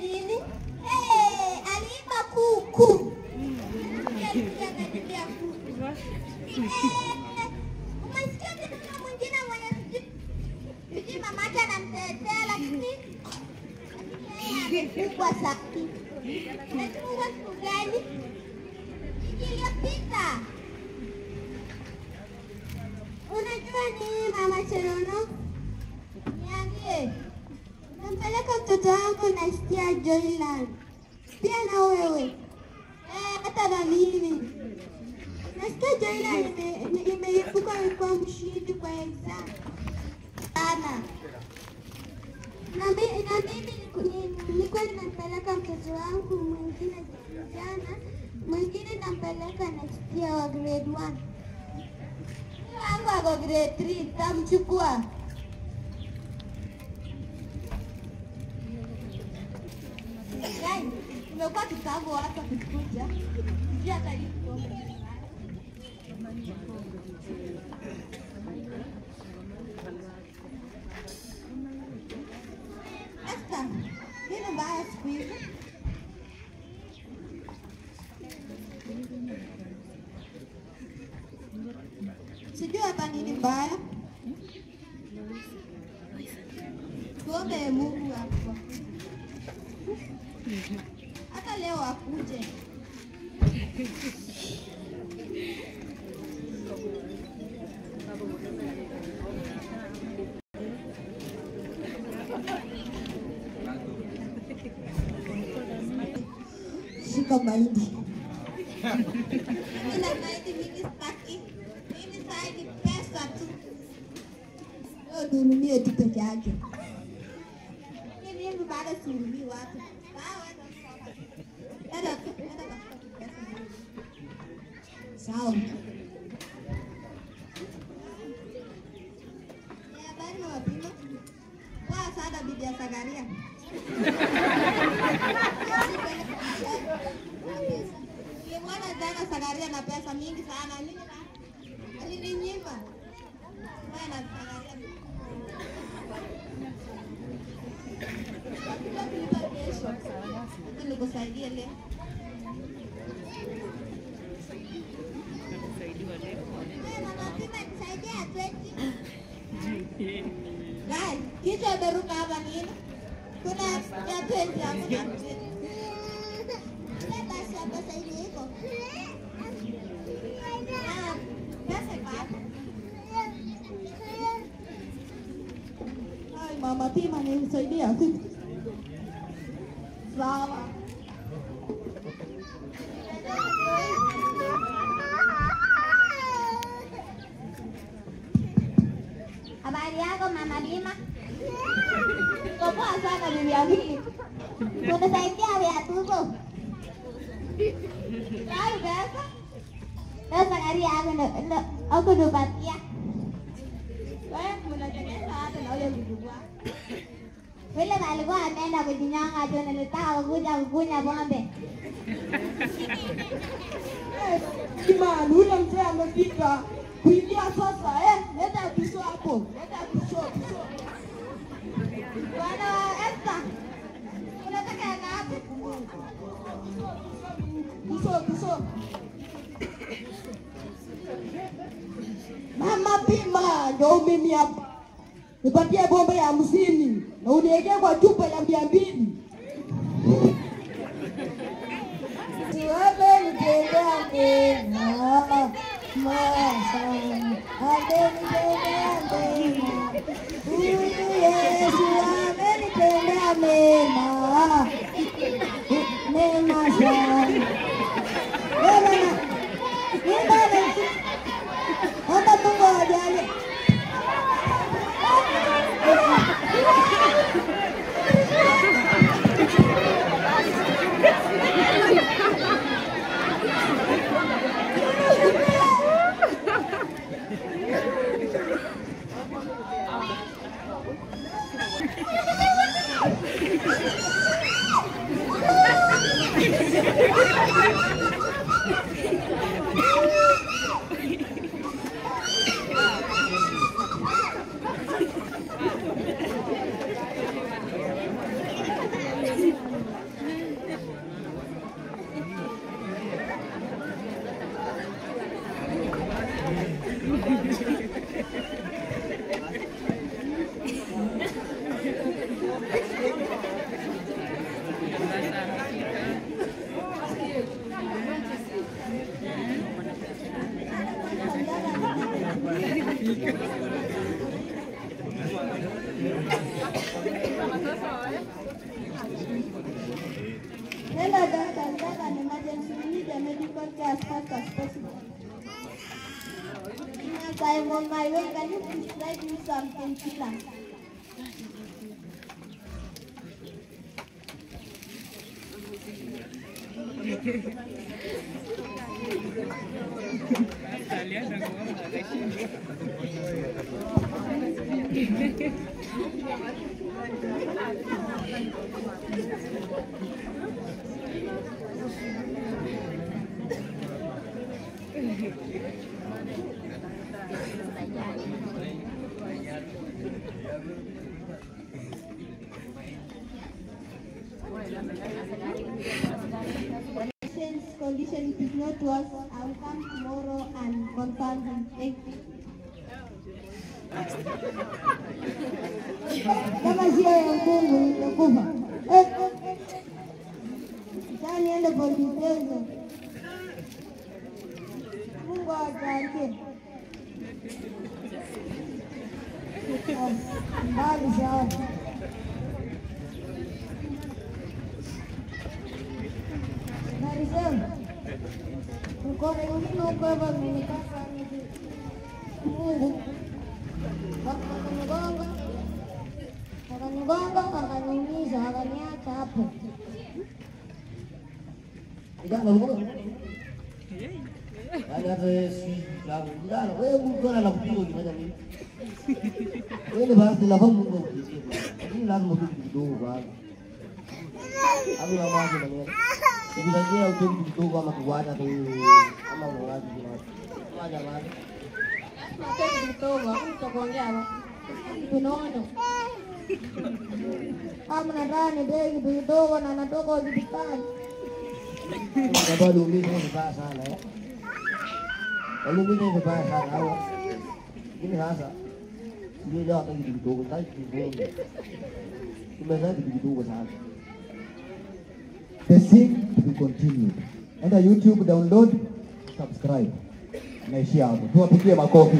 nini? Aliiba kuku. Umesikia tena mwingine mwenye sijui mamake anamtetea lakini amefungwa safi. Amefungwa siku gani? Wiki iliyopita. Unajua nini Mama Cherono? Niambie. Nampeleka mtoto wangu nasikia Joyland. Pia na wewe. Hata na mimi. Nasikia Joyland imeibuka kwa mshindi kwa exam. Sana. Na mimi nilikuwa nampeleka mtoto wangu mwingine jana. Mwingine nampeleka nasikia wa grade 1. Wangu ako grade 3, tamchukua. Yaani, umekuwa kitambo hata kukuja. Sijui hata yuko. Asta, nini mbaya siku hizi? Sijui hapa nini mbaya. Tuombe Mungu hapo. Hata leo akuje. Shika mahindi. Nina mahindi mingi staki. Mimi saidi pesa tu. Leo nunumie tu peke yake. Mimi baada sununui watu. Sawa. Habari wapima? Kwa sada bibi ya Sagaria. Nilimwona jana Sagaria na pesa mingi sana. Alininyima. Wewe na Sagaria. Nikusaidie leo. Guys, kisha beruka hapa nini? Kuna ya 20 hapo. Basi hapa sasa hivi iko. Pesa bado. Hai mama Tima nisaidia. Sawa. Habari yako Mama Dima? Poa sana bibi yangu. Unasaidia viatu huko? Hai pesa? Pesa gari yangu aku nupatia. Wewe unatengeneza hata na ule mjukuu. Vile alikuwa ameenda kujinyanga tu na nilitaka kukunya pombe. Kima ule mzee amepika kuingia sasa leta piso hapo. Leta piso. Bwana Esther. Unataka ngapi? Piso. Mama Pima ndio mimi hapa. Nipatie bomba ya 50 na uniwekee kwa chupa ya 200. Siwape nitendea mema. Masa. Ande nitendea mema. Yesu amenitendea mema. Mema sana. Hata Mungu ajalie. Hello, doctor. I have an emergency. We need a medical care as fast as possible. Yes, I am on my way. Can you please write me some painkillers? Since condition is not worse, I will come tomorrow and confirm him. Thank you. Kama sio ya Mungu nitakufa. Sasa niende polisi. Mungu ataangalia. Mbali sana. Narisema. Mkono ulio kwa baba nimekasa Mungu. Akanigonga, akaniumiza, akaniacha hapo. Kijana mmoja. Hata si la kijana, wewe uko na kupiga ukifanya nini? Wewe basi la famu Mungu ukipiga. Lakini lazima upige kidogo bwana. Hapo na mwanzo na wewe. Ukijua upige kidogo ama kuacha tu ama unawaje kidogo. Waja bwana. Napenda kidogo, utakuongea hapo. Tunaona. Kama nadhani begi kidogo na natoka hospitali. Bado umiza vibaya sana eh. Umiza vibaya sana hapo. Ini sasa. Ndio leo hata kidogo sasa kidogo. Tumezaa kidogo sana. The sing to be continued. Enda YouTube, download, subscribe. Naishia hapo. Tuwapigie makofi.